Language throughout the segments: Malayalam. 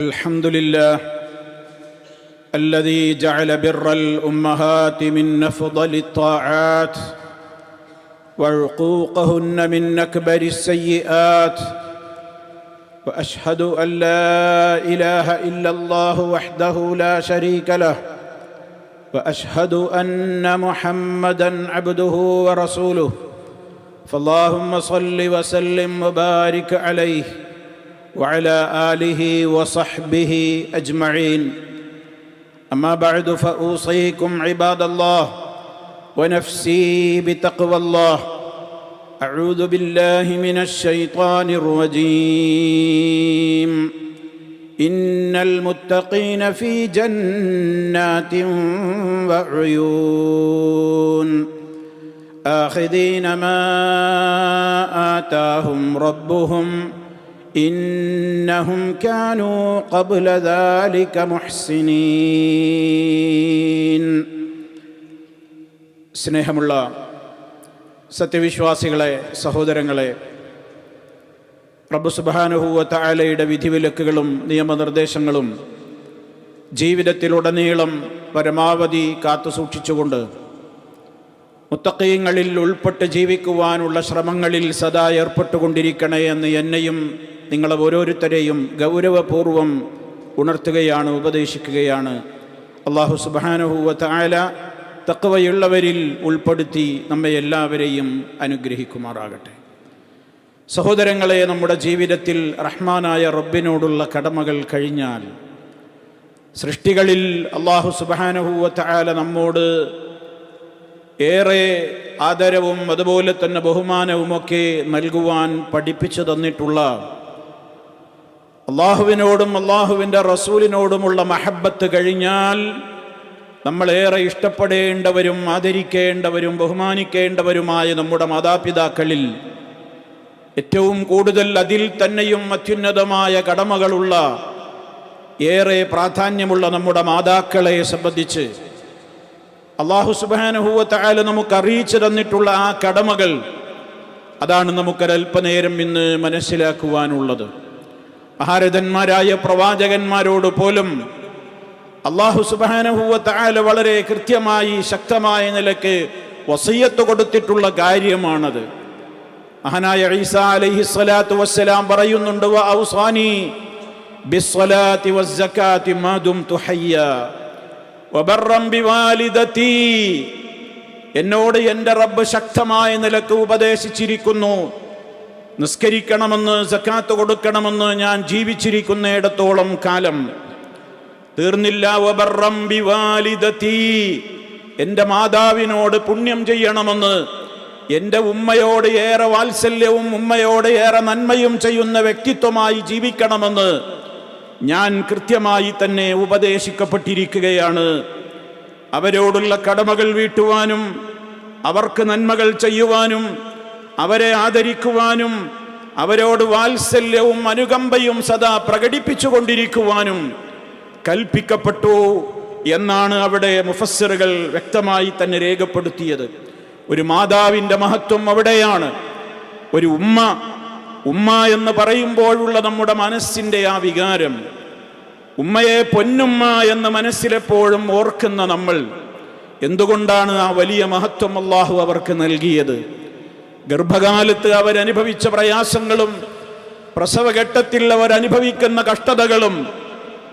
الحمد لله الذي جعل بر الأمهات من أفضل الطاعات وعقوقهن من أكبر السيئات، وأشهد أن لا إله إلا الله وحده لا شريك له، وأشهد أن محمدًا عبده ورسوله، فاللهم صل وسلم وبارك عليه وعلى آله وصحبه أجمعين. أما بعد فأوصيكم عباد الله ونفسي بتقوى الله. أعوذ بالله من الشيطان الرجيم. إن المتقين في جنات وعيون آخذين ما آتاهم ربهم إنهم كانوا قبل ذلك محسنين. സ്നേഹമുള്ള സത്യവിശ്വാസികളെ, സഹോദരങ്ങളെ, റബ്ബ് സുബ്ഹാനഹു വ തആലയുടെ വിധിവിലക്കുകളും നിയമനിർദ്ദേശങ്ങളും ജീവിതത്തിലുടനീളം പരമാവധി കാത്തുസൂക്ഷിച്ചുകൊണ്ട് മുത്തഖീങ്ങളിൽ ഉൾപ്പെട്ട് ജീവിക്കുവാനുള്ള ശ്രമങ്ങളിൽ സദാ ഏർപ്പെട്ടുകൊണ്ടിരിക്കണേ എന്ന് എന്നെയും നിങ്ങളെ ഓരോരുത്തരെയും ഗൗരവപൂർവം ഉണർത്തുകയാണ്, ഉപദേശിക്കുകയാണ്. അല്ലാഹു സുബ്ഹാനഹു വ തആല തഖ്വയുള്ളവരിൽ ഉൾപ്പെടുത്തി നമ്മെ എല്ലാവരെയും അനുഗ്രഹിക്കുമാറാകട്ടെ. സഹോദരങ്ങളെ, നമ്മുടെ ജീവിതത്തിൽ റഹ്മാനായ റബ്ബിനോടുള്ള കടമകൾ കഴിഞ്ഞാൽ സൃഷ്ടികളിൽ അല്ലാഹു സുബ്ഹാനഹു വ തആല നമ്മോട് ഏറെ ആദരവും അതുപോലെ തന്നെ ബഹുമാനവുമൊക്കെ നൽകുവാൻ പഠിപ്പിച്ചു തന്നിട്ടുള്ള അള്ളാഹുവിനോടും അള്ളാഹുവിൻ്റെ റസൂലിനോടുമുള്ള മഹബ്ബത്ത് കഴിഞ്ഞാൽ നമ്മളേറെ ഇഷ്ടപ്പെടേണ്ടവരും ആദരിക്കേണ്ടവരും ബഹുമാനിക്കേണ്ടവരുമായ നമ്മുടെ മാതാപിതാക്കളിൽ ഏറ്റവും കൂടുതൽ അതിൽ തന്നെയും അത്യുന്നതമായ കടമകളുള്ള ഏറെ പ്രാധാന്യമുള്ള നമ്മുടെ മാതാക്കളെ സംബന്ധിച്ച് അല്ലാഹു സുബ്ഹാനഹു വ തആല നമുക്ക് അറിയിച്ചു തന്നിട്ടുള്ള ആ കടമകൾ, അതാണ് നമുക്കൊരൽപ്പനേരം ഇന്ന് മനസ്സിലാക്കുവാനുള്ളത്. മഹാരഥന്മാരായ പ്രവാചകന്മാരോട് പോലും അല്ലാഹു സുബ്ഹാനഹു വ തആല വളരെ കൃത്യമായി ശക്തമായ നിലയ്ക്ക് വസിയ്യത്ത് കൊടുത്തിട്ടുള്ള കാര്യമാണത്. മഹാനായ ഈസാ അലൈഹിസ്സലാത്തു വസ്സലാം പറയുന്നുണ്ട്, വ ഔസാനി ബിസ്സലാത്തി വസ്സകാത്തി മാ ദുംതു ഹയ്യാ വബർറൻ ബിവാലിദതി. എന്നോട് എൻ്റെ റബ്ബ് ശക്തമായ നിലക്ക് ഉപദേശിച്ചിരിക്കുന്നു, നിസ്കരിക്കണമെന്ന്, സക്കാത്ത് കൊടുക്കണമെന്ന് ഞാൻ ജീവിച്ചിരിക്കുന്നിടത്തോളം കാലം. തീർന്നില്ല, വബർറൻ ബിവാലിദതി, എൻ്റെ മാതാവിനോട് പുണ്യം ചെയ്യണമെന്ന്, എൻ്റെ ഉമ്മയോട് ഏറെ വാത്സല്യവും ഉമ്മയോട് ഏറെ നന്മയും ചെയ്യുന്ന വ്യക്തിത്വമായി ജീവിക്കണമെന്ന് ഞാൻ കൃത്യമായി തന്നെ ഉപദേശിക്കപ്പെട്ടിരിക്കുകയാണ്. അവരോടുള്ള കടമകൾ വീട്ടുവാനും അവർക്ക് നന്മകൾ ചെയ്യുവാനും അവരെ ആദരിക്കുവാനും അവരോട് വാത്സല്യവും അനുകമ്പയും സദാ പ്രകടിപ്പിച്ചുകൊണ്ടിരിക്കുവാനും കൽപ്പിക്കപ്പെട്ടു എന്നാണ് അവിടെ മുഫസ്സിറുകൾ വ്യക്തമായി തന്നെ രേഖപ്പെടുത്തിയത്. ഒരു മാതാവിൻ്റെ മഹത്വം അവിടെയാണ്. ഒരു ഉമ്മ എന്ന് പറയുമ്പോഴുള്ള നമ്മുടെ മനസ്സിൻ്റെ ആ വികാരം, ഉമ്മയെ പൊന്നുമ്മ എന്ന് മനസ്സിലെപ്പോഴും ഓർക്കുന്ന നമ്മൾ, എന്തുകൊണ്ടാണ് ആ വലിയ മഹത്വം അല്ലാഹു അവർക്ക് നൽകിയത്? ഗർഭകാലത്ത് അവരനുഭവിച്ച പ്രയാസങ്ങളും പ്രസവഘട്ടത്തിൽ അവരനുഭവിക്കുന്ന കഷ്ടതകളും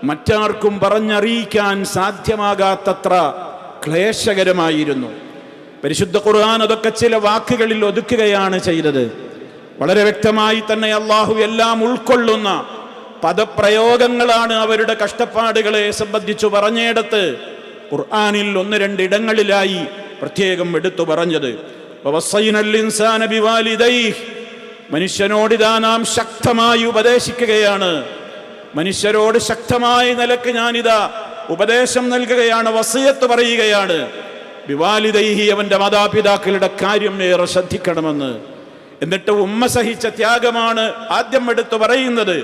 മറ്റാർക്കും പറഞ്ഞറിയിക്കാൻ സാധ്യമാകാത്തത്ര ക്ലേശകരമായിരുന്നു. പരിശുദ്ധ ഖുർആൻ അതൊക്കെ ചില വാക്കുകളിൽ ഒതുക്കുകയാണ് ചെയ്തത്. വളരെ വ്യക്തമായി തന്നെ അല്ലാഹു എല്ലാം ഉൾക്കൊള്ളുന്ന പദപ്രയോഗങ്ങളാണ് അവരുടെ കഷ്ടപ്പാടുകളെ സംബന്ധിച്ചു പറഞ്ഞിടത്ത് ഖുർആനിൽ 1-2 ഇടങ്ങളിലായി പ്രത്യേകം എടുത്തു പറഞ്ഞത്. മനുഷ്യനോടിതാ നാം ശക്തമായി ഉപദേശിക്കുകയാണ്, മനുഷ്യരോട് ശക്തമായ നിലക്ക് ഞാനിതാ ഉപദേശം നൽകുകയാണ്, വസിയത്ത് പറയുകയാണ്. ബിവാലിദൈഹി, അവൻ്റെ മാതാപിതാക്കളുടെ കാര്യം ഏറെ ശ്രദ്ധിക്കണമെന്ന്. എന്നിട്ട് ഉമ്മ സഹിച്ച ത്യാഗമാണ് ആദ്യം എടുത്തു പറയുന്നത്.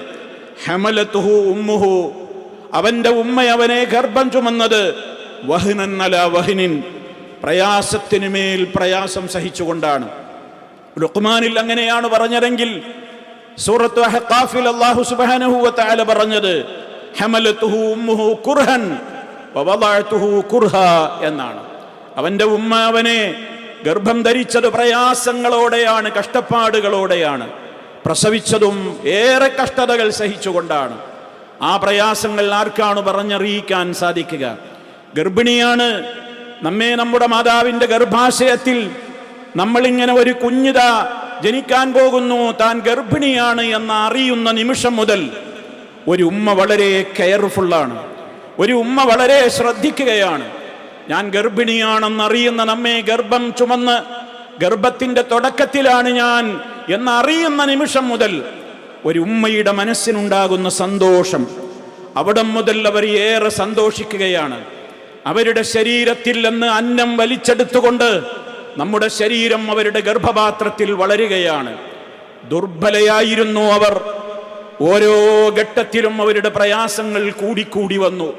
ഹമലതുഹു ഉമ്മുഹു, അവൻ്റെ ഉമ്മ അവനെ ഗർഭം ചുമന്നത് വഹ്നൻ അലാ വഹ്നിൻ, പ്രയാസത്തിനുമേൽ പ്രയാസം സഹിച്ചുകൊണ്ടാണ്. ലുഖ്മാനിൽ അങ്ങനെയാണ് പറഞ്ഞതെങ്കിൽ സൂറത്ത് അഹ്ഖാഫിൽ അല്ലാഹു സുബ്ഹാനഹു വ തആല പറഞ്ഞത് ഹമലതുഹു ഉമ്മുഹു കുർഹൻ വവളഅതുഹു കുർഹാ എന്നാണ്. അവന്റെ ഉമ്മ അവനെ ഗർഭം ധരിച്ചത് പ്രയാസങ്ങളോടെയാണ്, കഷ്ടപ്പാടുകളോടെയാണ്. പ്രസവിച്ചതും ഏറെ കഷ്ടതകൾ സഹിച്ചുകൊണ്ടാണ്. ആ പ്രയാസങ്ങൾ ആർക്കാണ് പറഞ്ഞറിയിക്കാൻ സാധിക്കുക? ഗർഭിണിയാണ്. നമ്മെ നമ്മുടെ മാതാവിന്റെ ഗർഭാശയത്തിൽ നമ്മളിങ്ങനെ ഒരു കുഞ്ഞിതാ ജനിക്കാൻ പോകുന്നു, താൻ ഗർഭിണിയാണ് എന്ന് അറിയുന്ന നിമിഷം മുതൽ ഒരു ഉമ്മ വളരെ കെയർഫുള്ളാണ്. ഒരു ഉമ്മ വളരെ ശ്രദ്ധിക്കുകയാണ്. ഞാൻ ഗർഭിണിയാണെന്നറിയുന്ന നമ്മെ ഗർഭം ചുമന്ന് ഗർഭത്തിന്റെ തുടക്കത്തിലാണ് ഞാൻ എന്നറിയുന്ന നിമിഷം മുതൽ ഒരു ഉമ്മയുടെ മനസ്സിനുണ്ടാകുന്ന സന്തോഷം, അവിടം മുതൽ അവർ ഏറെ സന്തോഷിക്കുകയാണ്. അവരുടെ ശരീരത്തിൽ നിന്ന് അന്നം വലിച്ചെടുത്തുകൊണ്ട് നമ്മുടെ ശരീരം അവരുടെ ഗർഭപാത്രത്തിൽ വളരുകയാണ്. ദുർബലയായിരുന്നു അവർ. ഓരോ ഘട്ടത്തിലും അവരുടെ പ്രയാസങ്ങൾ കൂടിക്കൂടി വന്നു.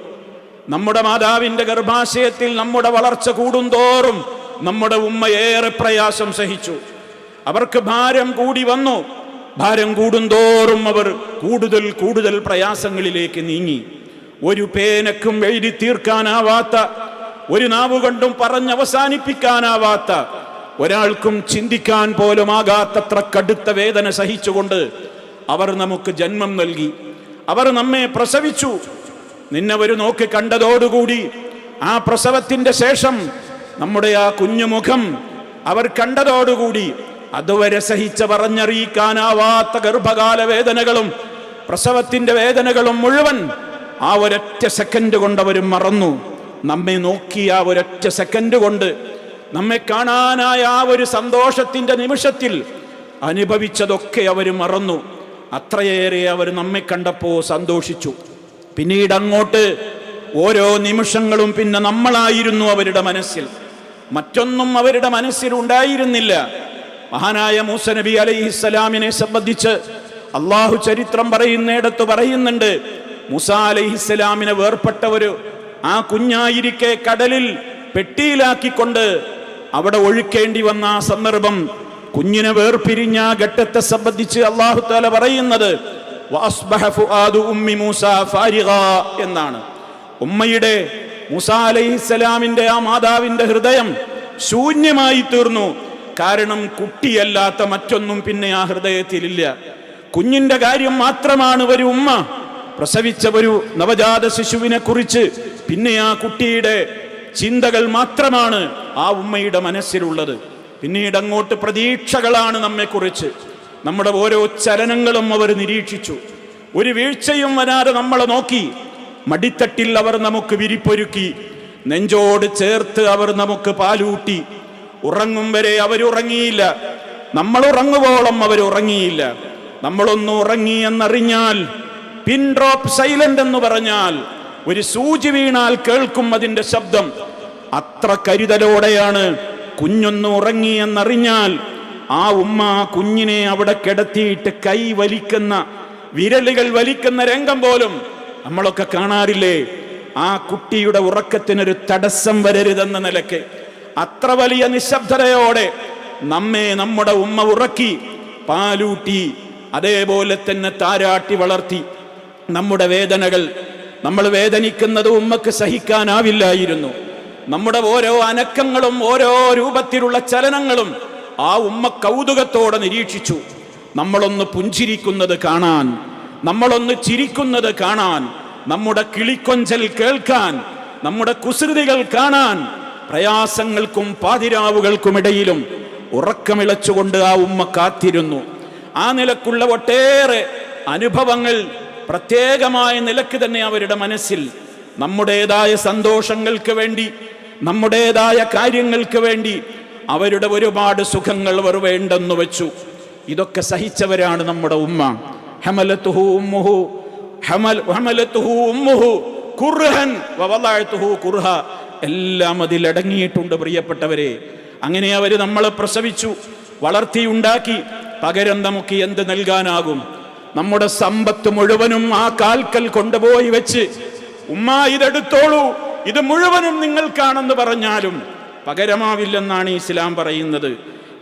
നമ്മുടെ മാതാവിന്റെ ഗർഭാശയത്തിൽ നമ്മുടെ വളർച്ച കൂടുന്തോറും നമ്മുടെ ഉമ്മ ഏറെ പ്രയാസം സഹിച്ചു. അവർക്ക് ഭാരം കൂടി വന്നു. ഭാരം കൂടുന്തോറും അവർ കൂടുതൽ കൂടുതൽ പ്രയാസങ്ങളിലേക്ക് നീങ്ങി. ഒരു പേനക്കും എഴുതി തീർക്കാനാവാത്ത, ഒരു നാവുകൊണ്ടും പറഞ്ഞവസാനിപ്പിക്കാനാവാത്ത, ഒരാൾക്കും ചിന്തിക്കാൻ പോലും ആകാത്തത്ര കടുത്ത വേദന സഹിച്ചുകൊണ്ട് അവർ നമുക്ക് ജന്മം നൽകി. അവർ നമ്മെ പ്രസവിച്ചു. നിന്നവർ നോക്കി കണ്ടതോടുകൂടി ആ പ്രസവത്തിന്റെ ശേഷം നമ്മുടെ ആ കുഞ്ഞുമുഖം അവർ കണ്ടതോടുകൂടി അതുവരെ സഹിച്ച പറഞ്ഞറിയിക്കാനാവാത്ത ഗർഭകാല വേദനകളും പ്രസവത്തിന്റെ വേദനകളും മുഴുവൻ ആ ഒരൊറ്റ സെക്കൻഡ് കൊണ്ട് അവർ മറന്നു. നമ്മെ നോക്കിയ ആ ഒരൊറ്റ സെക്കൻഡ് കൊണ്ട്, നമ്മെ കാണാനായ ആ ഒരു സന്തോഷത്തിന്റെ നിമിഷത്തിൽ അനുഭവിച്ചതൊക്കെ അവർ മറന്നു. അത്രയേറെ അവർ നമ്മെ കണ്ടപ്പോൾ സന്തോഷിച്ചു. പിന്നീട് അങ്ങോട്ട് ഓരോ നിമിഷങ്ങളും പിന്നെ നമ്മളായിരുന്നു അവരുടെ മനസ്സിൽ. മറ്റൊന്നും അവരുടെ മനസ്സിൽ ഉണ്ടായിരുന്നില്ല. മഹാനായ മൂസ നബി അലൈഹിസ്സലാമിനെ സംബന്ധിച്ച് അള്ളാഹു ചരിത്രം പറയുന്നിടത്ത് പറയുന്നുണ്ട്, മൂസ അലൈഹിസ്സലാമിനെ വേർപെട്ടവര് ആ കുഞ്ഞായിരിക്കെ കടലിൽ പെട്ടിയിലാക്കിക്കൊണ്ട് അവിടെ ഒഴുക്കേണ്ടി വന്ന ആ സന്ദർഭം, കുഞ്ഞിനെ വേർപിരിഞ്ഞ ഘട്ടത്തെ സംബന്ധിച്ച് അള്ളാഹു തആല പറയുന്നത് വഅസ്ബഹ ഫുആദു ഉമ്മി മൂസ ഫാരിഗാ എന്നാണ്. ഉമ്മയുടെ മൂസ അലൈഹിസ്സലാമിന്റെ ആ മാതാവിന്റെ ഹൃദയം ശൂന്യമായി തീർന്നു. കാരണം കുട്ടിയല്ലാത്ത മറ്റൊന്നും പിന്നെ ആ ഹൃദയത്തിലില്ല. കുഞ്ഞിന്റെ കാര്യം മാത്രമാണ് ഒരു ഉമ്മ പ്രസവിച്ച ഒരു നവജാത ശിശുവിനെ കുറിച്ച്, പിന്നെ ആ കുട്ടിയുടെ ചിന്തകൾ മാത്രമാണ് ആ ഉമ്മയുടെ മനസ്സിലുള്ളത്. പിന്നീട് അങ്ങോട്ട് പ്രതീക്ഷകളാണ് നമ്മെക്കുറിച്ച്. നമ്മുടെ ഓരോ ചലനങ്ങളും അവർ നിരീക്ഷിച്ചു. ഒരു വീഴ്ചയും വരാതെ നമ്മളെ നോക്കി. മടിത്തട്ടിൽ അവർ നമുക്ക് വിരിപ്പൊരുക്കി, നെഞ്ചോട് ചേർത്ത് അവർ നമുക്ക് പാലൂട്ടി. ഉറങ്ങും വരെ അവരുറങ്ങിയില്ല. നമ്മൾ ഉറങ്ങുവോളം അവരുറങ്ങിയില്ല. നമ്മളൊന്ന് ഉറങ്ങി എന്നറിഞ്ഞാൽ, പിൻ ഡ്രോപ്പ് സൈലന്റ് എന്ന് പറഞ്ഞാൽ ഒരു സൂചി വീണാൽ കേൾക്കും അതിന്റെ ശബ്ദം. അത്ര കരുതലോടെയാണ് കുഞ്ഞൊന്ന് ഉറങ്ങി എന്നറിഞ്ഞാൽ ആ ഉമ്മ കുഞ്ഞിനെ അവിടെ കിടത്തിയിട്ട് കൈ വലിക്കുന്ന, വിരലുകൾ വലിക്കുന്ന രംഗം പോലും നമ്മളൊക്കെ കാണാറില്ലേ? ആ കുട്ടിയുടെ ഉറക്കത്തിനൊരു തടസ്സം വരരുതെന്ന നിലയ്ക്ക് അത്ര വലിയ നിശബ്ദതയോടെ നമ്മെ നമ്മുടെ ഉമ്മ ഉറക്കി, പാലൂട്ടി, അതേപോലെ തന്നെ താരാട്ടി വളർത്തി. നമ്മുടെ വേദനകൾ, നമ്മൾ വേദനിക്കുന്നത് ഉമ്മക്ക് സഹിക്കാനാവില്ലായിരുന്നു. നമ്മുടെ ഓരോ അനക്കങ്ങളും ഓരോ രൂപത്തിലുള്ള ചലനങ്ങളും ആ ഉമ്മ കൗതുകത്തോടെ നിരീക്ഷിച്ചു. നമ്മളൊന്ന് പുഞ്ചിരിക്കുന്നത് കാണാൻ, നമ്മളൊന്ന് ചിരിക്കുന്നത് കാണാൻ, നമ്മുടെ കിളിക്കൊഞ്ചൽ കേൾക്കാൻ, നമ്മുടെ കുസൃതികൾ കാണാൻ, പ്രയാസങ്ങൾക്കും പാതിരാവുകൾക്കുമിടയിലും ഉറക്കമിളച്ചുകൊണ്ട് ആ ഉമ്മ കാത്തിരുന്നു. ആ നിലക്കുള്ള ഒട്ടേറെ അനുഭവങ്ങൾ പ്രത്യേകമായ നിലക്ക് തന്നെ അവരുടെ മനസ്സിൽ, നമ്മുടേതായ സന്തോഷങ്ങൾക്ക് വേണ്ടി, നമ്മുടേതായ കാര്യങ്ങൾക്ക് വേണ്ടി അവരുടെ ഒരുപാട് സുഖങ്ങൾ അവർ വേണ്ടെന്ന് വെച്ചു. ഇതൊക്കെ സഹിച്ചവരാണ് നമ്മുടെ ഉമ്മ. ഹമലതുഹു ഉമ്മുഹു ഹമലതുഹു ഉമ്മുഹു കുർഹൻ വവളഅതുഹു കുർഹാ, എല്ലാം അതിലടങ്ങിയിട്ടുണ്ട് പ്രിയപ്പെട്ടവരെ. അങ്ങനെ അവർ നമ്മളെ പ്രസവിച്ചു, വളർത്തിയുണ്ടാക്കി. പകരം നമുക്ക് എന്ത് നൽകാനാകും? നമ്മുടെ സമ്പത്ത് മുഴുവനും ആ കാൽക്കൽ കൊണ്ടുപോയി വെച്ച്, ഉമ്മ ഇതെടുത്തോളൂ, ഇത് മുഴുവനും നിങ്ങൾക്കാണെന്ന് പറഞ്ഞാലും പകരമാവില്ലെന്നാണ് ഇസ്ലാം പറയുന്നത്.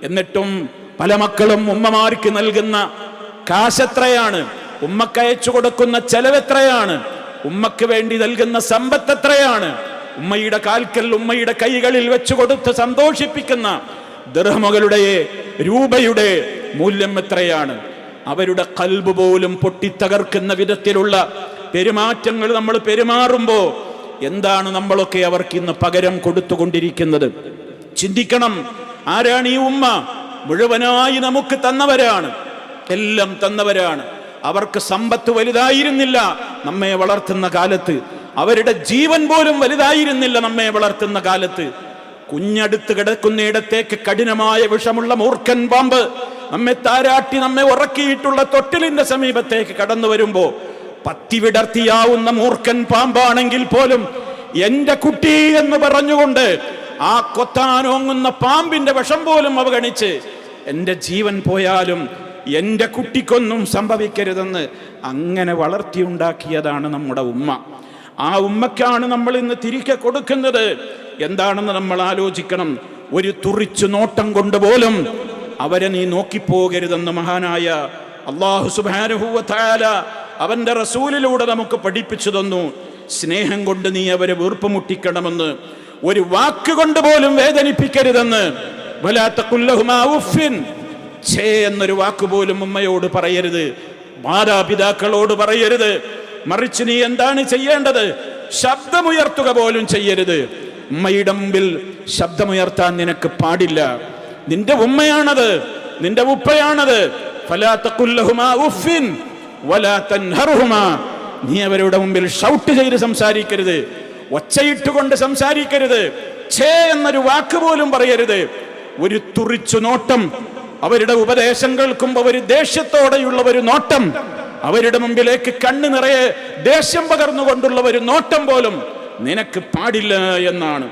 എന്നിട്ടും പല മക്കളും ഉമ്മമാർക്ക് നൽകുന്ന കാശെത്രയാണ്, ഉമ്മക്കയച്ചു കൊടുക്കുന്ന ചെലവെത്രയാണ്? ഉമ്മക്ക് വേണ്ടി നൽകുന്ന സമ്പത്ത് എത്രയാണ്? ഉമ്മയുടെ കാൽക്കൽ, ഉമ്മയുടെ കൈകളിൽ വെച്ചു കൊടുത്ത് സന്തോഷിപ്പിക്കുന്ന ദിർഹമുകളുടെ, രൂപയുടെ മൂല്യം എത്രയാണ്? അവരുടെ ഖൽബ് പോലും പൊട്ടിത്തകർക്കുന്ന വിധത്തിലുള്ള പെരുമാറ്റങ്ങൾ നമ്മൾ പെരുമാറുമ്പോൾ എന്താണ് നമ്മളൊക്കെ അവർക്ക് ഇന്ന് പകരം കൊടുത്തുകൊണ്ടിരിക്കുന്നത്? ചിന്തിക്കണം. ആരാണ് ഈ ഉമ്മ? മുഴുവനായി നമുക്ക് തന്നവരാണ്, എല്ലാം തന്നവരാണ്. അവർക്ക് സമ്പത്ത് വലുതായിരുന്നില്ല നമ്മെ വളർത്തുന്ന കാലത്ത്, അവരുടെ ജീവൻ പോലും വലുതായിരുന്നില്ല നമ്മെ വളർത്തുന്ന കാലത്ത്. കുഞ്ഞടുത്ത് കിടക്കുന്നിടത്തേക്ക് കഠിനമായ വിഷമുള്ള മൂർഖൻ പാമ്പ് നമ്മെ താരാട്ടി നമ്മെ ഉറക്കിയിട്ടുള്ള തൊട്ടിലിന്റെ സമീപത്തേക്ക് കടന്നു വരുമ്പോ പത്തി വിടർത്തിയാവുന്ന മൂർഖൻ പാമ്പാണെങ്കിൽ പോലും എന്റെ കുട്ടി എന്ന് പറഞ്ഞുകൊണ്ട് ആ കൊത്താനോങ്ങുന്ന പാമ്പിന്റെ വിഷം പോലും അവഗണിച്ച് എന്റെ ജീവൻ പോയാലും എന്റെ കുട്ടിക്കൊന്നും സംഭവിക്കരുതെന്ന് അങ്ങനെ വളർത്തിയുണ്ടാക്കിയതാണ് നമ്മുടെ ഉമ്മ. ആ ഉമ്മക്കാണ് നമ്മൾ ഇന്ന് തിരികെ കൊടുക്കുന്നത്. എന്താണെന്ന് നമ്മൾ ആലോചിക്കണം. ഒരു തുറിച്ചു നോട്ടം കൊണ്ട് പോലും അവരെ നീ നോക്കിപ്പോകരുതെന്ന് മഹാനായ അല്ലാഹു സുബ്ഹാനഹു വ തആല അവന്റെ റസൂലിലൂടെ നമുക്ക് പഠിപ്പിച്ചു തന്നു. സ്നേഹം കൊണ്ട് നീ അവരെ വീർപ്പുമുട്ടിക്കണമെന്ന്, ഒരു വാക്കുകൊണ്ട് പോലും വേദനിപ്പിക്കരുതെന്ന്. വലാ തഖുൽ ലഹുമാ ഉഫ്ഫിൻ, ഛേ എന്നൊരു വാക്ക് പോലും ഉമ്മയോട് പറയരുത്, മാതാപിതാക്കളോട് പറയരുത്. മറിച്ച് നീ എന്താണ് ചെയ്യേണ്ടത്? ശബ്ദമുയർത്തുക പോലും ചെയ്യരുത്. ഉമ്മയുടെ മുമ്പിൽ ശബ്ദമുയർത്താൻ നിനക്ക് പാടില്ല. നിന്റെ ഉമ്മയാണത്, നിന്റെ ഉപ്പയാണത്. ഫലാ തഖുൽ ലഹുമാ ഉഫ്ഫിൻ വലാ തൻഹർഹുമാ, നീ അവരുടെ മുമ്പിൽ ഷൗട്ട് ചെയ്ത് സംസാരിക്കരുത്, ഒച്ചയിട്ടുകൊണ്ട് സംസാരിക്കരുത്, ഛേ എന്നൊരു വാക്ക് പോലും പറയരുത്. ഒരു തുറിച്ചു നോട്ടം, അവരുടെ ഉപദേശം കേൾക്കുമ്പോൾ ഒരു ദേഷ്യത്തോടെയുള്ള ഒരു നോട്ടം, അവരുടെ മുമ്പിലേക്ക് കണ്ണു നിറയെ ദേഷ്യം പകർന്നുകൊണ്ടുള്ള ഒരു നോട്ടം പോലും നിനക്ക് പാടില്ല എന്നാണ്.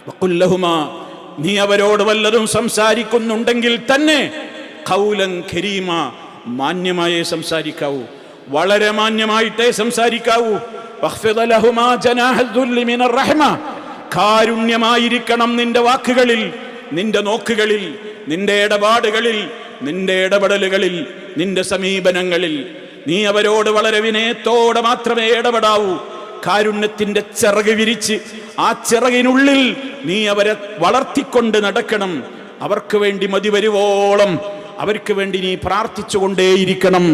വഖുല്ലഹുമാ, നീ അവരോട് വല്ലതും സംസാരിക്കുന്നുണ്ടെങ്കിൽ തന്നെ ഖൗലൻ കരീമ, മാന്യമായേ സംസാരിക്കാവൂ, വളരെ മാന്യമായിട്ടേ സംസാരിക്കാവൂ. വഖ്ഫിദ് ലഹുമാ ജനാഹൽ ദുല്ലി മിനർ റഹ്മ, കാരുണ്യമായിരിക്കണം നിന്റെ വാക്കുകളിൽ, നിന്റെ നോക്കുകളിൽ, നിന്റെ ഇടപാടുകളിൽ, നിന്റെ ഇടപെടലുകളിൽ, നിന്റെ സമീപനങ്ങളിൽ. നീ അവരോട് വളരെ വിനയത്തോടെ മാത്രമേ ഇടപെടാവൂ. കാരുണ്യത്തിന്റെ ചിറക് വിരിച്ച് ആ ചിറകിനുള്ളിൽ നീ അവരെ വളർത്തിക്കൊണ്ട് നടക്കണം. അവർക്ക് വേണ്ടി മതി വരുവോളം അവർക്ക് വേണ്ടി നീ പ്രാർത്ഥിച്ചുകൊണ്ടേയിരിക്കണം.